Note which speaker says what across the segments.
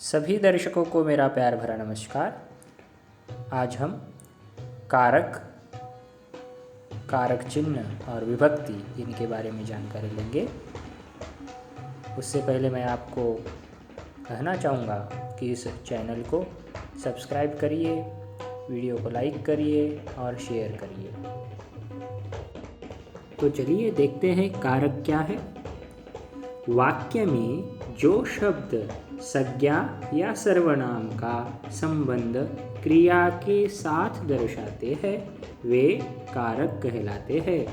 Speaker 1: सभी दर्शकों को मेरा प्यार भरा नमस्कार। आज हम कारक, कारक चिन्ह और विभक्ति इनके बारे में जानकारी लेंगे। उससे पहले मैं आपको कहना चाहूँगा कि इस चैनल को सब्सक्राइब करिए, वीडियो को लाइक करिए और शेयर करिए। तो चलिए देखते हैं कारक क्या है। वाक्य में जो शब्द संज्ञा या सर्वनाम का संबंध क्रिया के साथ दर्शाते हैं वे कारक कहलाते हैं।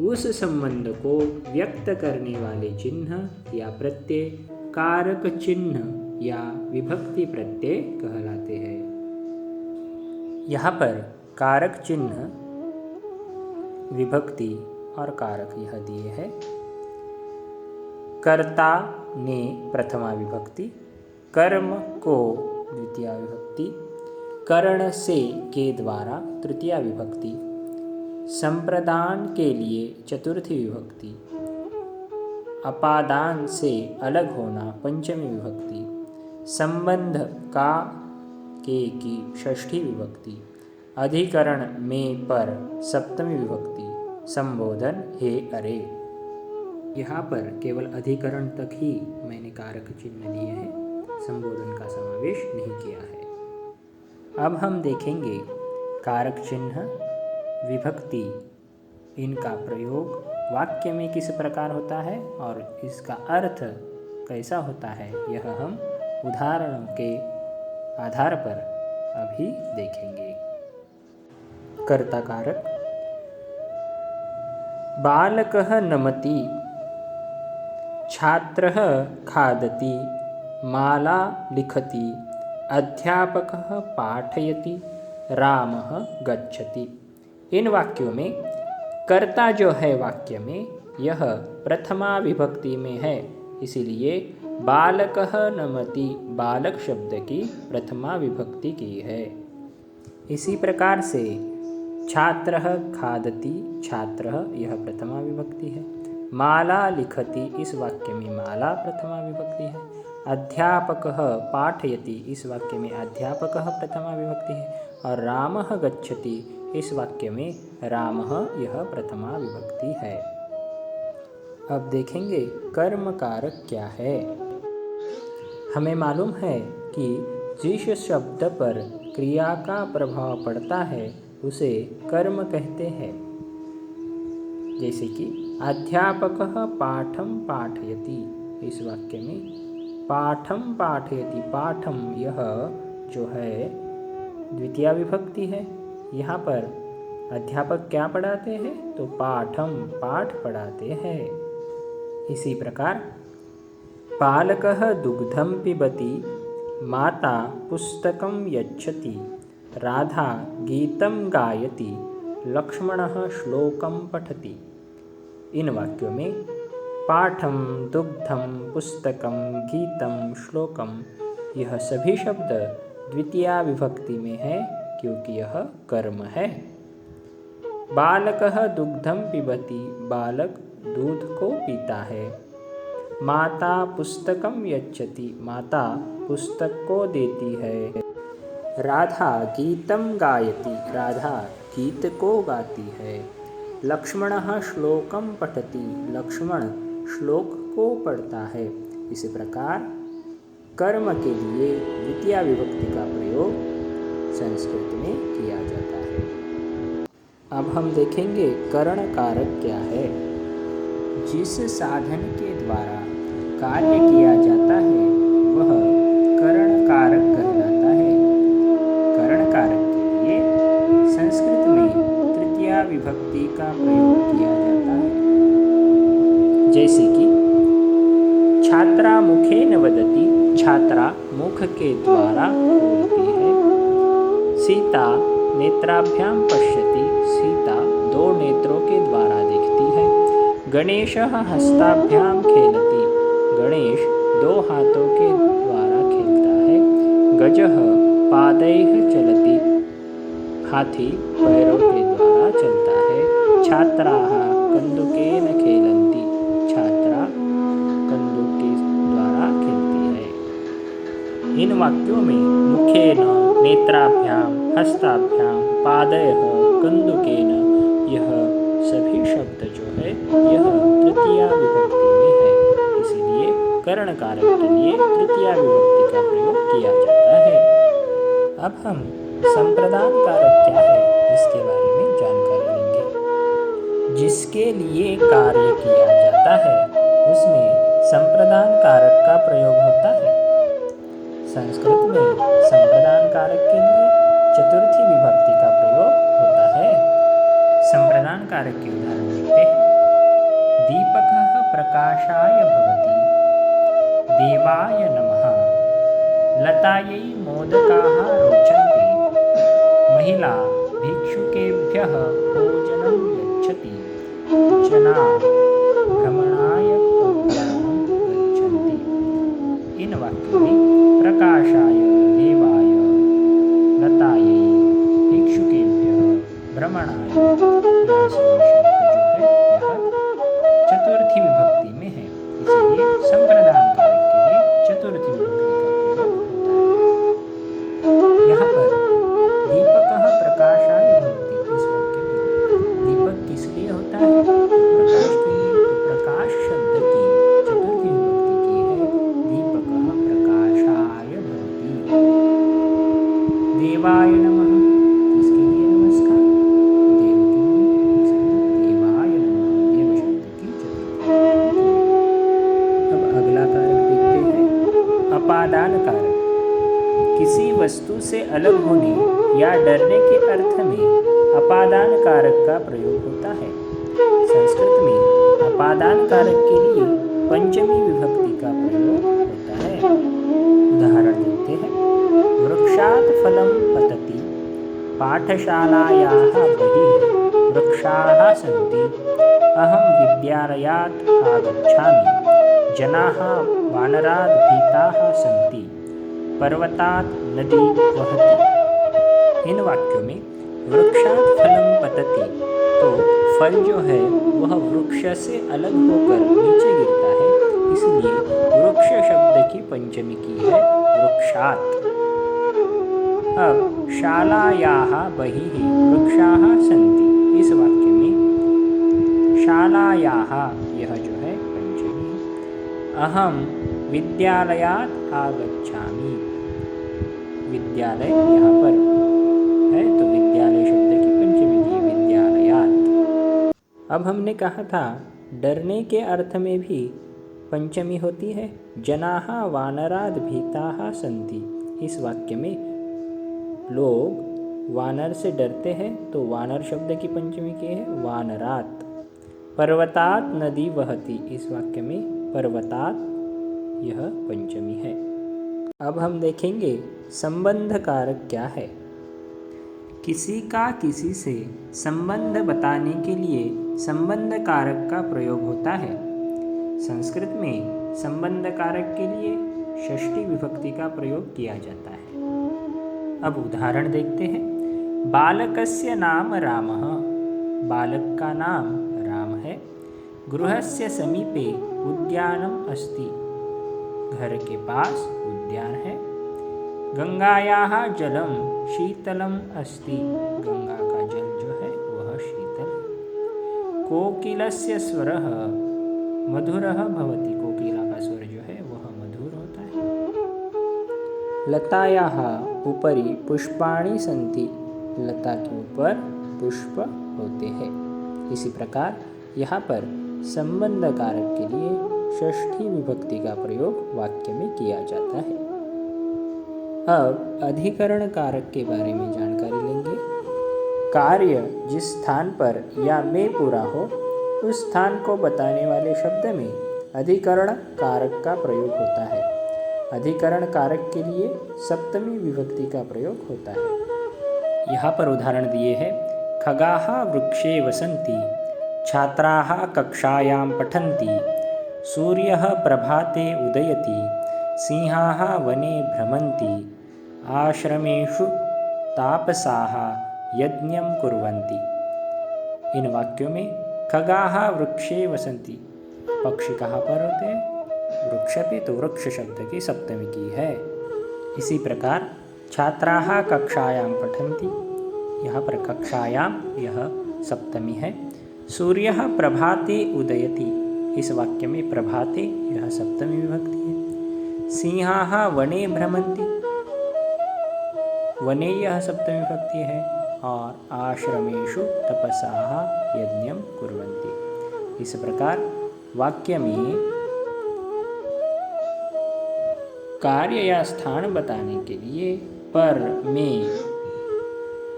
Speaker 1: उस संबंध को व्यक्त करने वाले चिन्ह या प्रत्यय कारक चिन्ह या विभक्ति प्रत्यय कहलाते हैं। यहाँ पर कारक चिन्ह, विभक्ति और कारक यह दिए हैं। कर्ता ने प्रथमा विभक्ति, कर्म को द्वितीया विभक्ति, करण से के द्वारा तृतीया विभक्ति, संप्रदान के लिए चतुर्थी विभक्ति, अपादान से अलग होना पंचमी विभक्ति, संबंध का के की षष्ठी विभक्ति, अधिकरण में पर सप्तमी विभक्ति, संबोधन हे अरे। यहाँ पर केवल अधिकरण तक ही मैंने कारक चिन्ह दिए हैं, संबोधन का समावेश नहीं किया है। अब हम देखेंगे कारक चिन्ह, विभक्ति, इनका प्रयोग वाक्य में किस प्रकार होता है और इसका अर्थ कैसा होता है, यह हम उदाहरणों के आधार पर अभी देखेंगे। कर्ता कारक। बालकः नमति, छात्रः खादति, माला लिखति, अध्यापकः पाठयति, रामः गच्छति। इन वाक्यों में कर्ता जो है वाक्य में यह प्रथमा विभक्ति में है, इसीलिए बालकः नमति बालक शब्द की प्रथमा विभक्ति की है। इसी प्रकार से छात्रः खादति, छात्रः यह प्रथमा विभक्ति है। माला लिखति, इस वाक्य में माला प्रथमा विभक्ति है। अध्यापकः पाठयति, इस वाक्य में अध्यापकः प्रथमा विभक्ति है। और रामः गच्छति, इस वाक्य में रामः यह प्रथमा विभक्ति है। अब देखेंगे कर्म कारक क्या है। हमें मालूम है कि जिस शब्द पर क्रिया का प्रभाव पड़ता है उसे कर्म कहते हैं। जैसे कि अध्यापकः पाठं पाठयति, इस वाक्य में पाठं पाठयति, पाठं यह जो है द्वितीया विभक्ति है। यहाँ पर अध्यापक क्या पढ़ाते हैं, तो पाठं पाठ पढ़ाते हैं। इसी प्रकार बालकः दुग्धं पिबति, माता पुस्तकं यच्छति, राधा गीतं गायति, लक्ष्मणः श्लोकं पठति। इन वाक्यों में पाठं, दुग्धं, पुस्तकं, गीतं, श्लोकं यह सभी शब्द द्वितीया विभक्ति में है क्योंकि यह कर्म है। बालकः दुग्धं पिबति, बालक दूध को पीता है। माता पुस्तकं यच्छति, माता पुस्तक को देती है। राधा गीतं गायति, राधा गीत को गाती है। लक्ष्मणः श्लोकं पठति, लक्ष्मण श्लोक को पढ़ता है। इसी प्रकार कर्म के लिए द्वितीया विभक्ति का प्रयोग संस्कृत में किया जाता है। अब हम देखेंगे करण कारक क्या है। जिस साधन के द्वारा कार्य किया जाता है वह करण कारक कहलाता है। करण कारक के लिए संस्कृत में तृतीया विभक्ति का प्रयोग किया जाता है। जैसे कि छात्रा मुखेन वदति, छात्रा मुख के द्वारा बोलती है। सीता नेत्राभ्यां पश्यति, सीता दो नेत्रों के द्वारा देखती है। गणेशः हस्ताभ्यां खेलति, गणेश दो हाथों के द्वारा खेलता है। गजः पादैः चलति, हाथी पैरों के द्वारा चलता है। छात्राः कन्दुकेन खेलन्ति, छात्रा कन्दुक के द्वारा खेलती है। इन वाक्यों में मुखेन, नेत्राभ्यां, हस्ताभ्यां, पादयः, कंदुकेन, यह सभी शब्द जो है यह तृतीया विभक्ति में है। इसीलिए करण कारक के लिए तृतीया विभक्ति का प्रयोग किया जाता है। अब हम संप्रदान कारक क्या है इसके बारे में जानकारी लेंगे। जिसके लिए कार्य किया जाता है उसमें संप्रदान कारक का प्रयोग होता है। संस्कृत में संप्रदान कारक के लिए चतुर्थी विभक्ति का प्रयोग होता है। संप्रदान कारक के उदाहरण देखते हैं। दीपकः प्रकाशाय भवति, देवाय नमः, लतायै मोदकाः रोचन्ते, महिला भिक्षुकेभ्यः भोजनं यच्छति, जनाः भ्रमणाय उद्यानं गच्छन्ति। इन वाक्यों में प्रकाशाय, देवाय, लतायै, भिक्षुकेभ्यः, भ्रमणाय, यह सभी शब्द जो है यह चतुर्थी विभक्ति में है। इसलिए संप्रदान कारक के लिए चतुर्थी विभक्ति का प्रयोग होता है। यहाँ पर दीपकः प्रकाशाय भवति इस वाक्य में दीपक किस लिए होता है? तो प्रकाश के लिए। तो प्रकाश शब्द की चतुर्थी विभक्ति की है दीपकः प्रकाशाय भवति। देवाय नमः किसके लिए नमस्कार? देव के लिए। इसलिए देवाय नमः देव शब्द की चतुर्थी विभक्ति। अब अगला कारक देखते हैं, अपादान कारक। किसी वस्तु से अलग होने या डरने के अर्थ में अपादान कारक का प्रयोग होता है। संस्कृत में अपादान कारक के लिए पंचमी विभक्ति का प्रयोग होता है। उदाहरण देते हैं। वृक्षात् फलं पतति, पाठशालायाः बहिः वृक्षाः सन्ति, अहं विद्यालयात् आगच्छामि, जनाः वानरात् भीताः सन्ति, पर्वतात् नदी वहति। इन वाक्यों में वृक्षात् फलं पतति तो फल जो है वह वृक्ष से अलग होकर नीचे गिरता है, इसलिए वृक्ष शब्द की पंचमी की है वृक्षात्। अब शालायाः बहिः वृक्षाः सन्ति इस वाक्य में शालायाः यह जो है पंचमी। अहम विद्यालयात् आगच्छामि, विद्यालय यहाँ पर है तो विद्यालय शब्द की पंचमी की विद्यालयात्। अब हमने कहा था डरने के अर्थ में भी पंचमी होती है। जनाः वानराद् भीताः सन्ति इस वाक्य में लोग वानर से डरते हैं तो वानर शब्द की पंचमी की है वानरात्। पर्वतात् नदी वहति इस वाक्य में पर्वतात् यह पंचमी है। अब हम देखेंगे संबंध कारक क्या है। किसी का किसी से संबंध बताने के लिए संबंध कारक का प्रयोग होता है। संस्कृत में संबंध कारक के लिए षष्ठी विभक्ति का प्रयोग किया जाता है। अब उदाहरण देखते हैं। बालकस्य नाम रामः, बालक का नाम राम है। गृहस्य समीपे उद्यानम अस्ति, घर के पास उद्यान है। गंगायाः जलम शीतलम अस्ति, गंगा का जल जो है वह शीतल है। कोकिलस्य स्वरः मधुरः भवति, कोकिला का स्वर जो है वह मधुर होता है। लतायाः उपरि पुष्पाणि सन्ति, लता के ऊपर पुष्प होते हैं। इसी प्रकार यहाँ पर संबंध कारक के लिए षष्ठी विभक्ति का प्रयोग वाक्य में किया जाता है। अब अधिकरण कारक के बारे में जानकारी लेंगे। कार्य जिस स्थान पर या में पूरा हो उस स्थान को बताने वाले शब्द में अधिकरण कारक का प्रयोग होता है। अधिकरण कारक के लिए सप्तमी विभक्ति का प्रयोग होता है। यहाँ पर उदाहरण दिए हैं। खगाः वृक्षे वसन्ति, छात्राः कक्षायां पठन्ति, सूर्यः प्रभाते उदयति, सिंहाः वने भ्रमन्ति, आश्रमेषु तापसाः यज्ञं कुर्वन्ति। इन वाक्यों में खगाः वृक्षे वसन्ति, पक्षी कहाँ पर होते हैं? वृक्ष पे, तो वृक्ष शब्द की सप्तमी की है। इसी प्रकार छात्राः कक्षायां पठन्ति, यहाँ पर कक्षायां यह सप्तमी है। सूर्यः प्रभाते उदयति, इस वाक्य में प्रभाते यह सप्तमी विभक्ति है। सिंहाः वने भ्रमन्ति, वने यह सप्तमी विभक्ति है। और आश्रमेषु तपसाः यज्ञं कुर्वन्ति। इस प्रकार वाक्य में कार्य या स्थान बताने के लिए पर में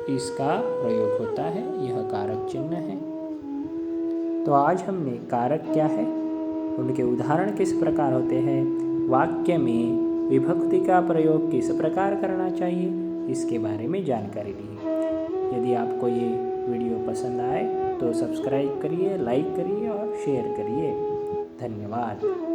Speaker 1: इसका प्रयोग होता है, यह कारक चिन्ह है। तो आज हमने कारक क्या है, उनके उदाहरण किस प्रकार होते हैं, वाक्य में विभक्ति का प्रयोग किस प्रकार करना चाहिए, इसके बारे में जानकारी दी। यदि आपको ये वीडियो पसंद आए तो सब्सक्राइब करिए, लाइक करिए और शेयर करिए। धन्यवाद।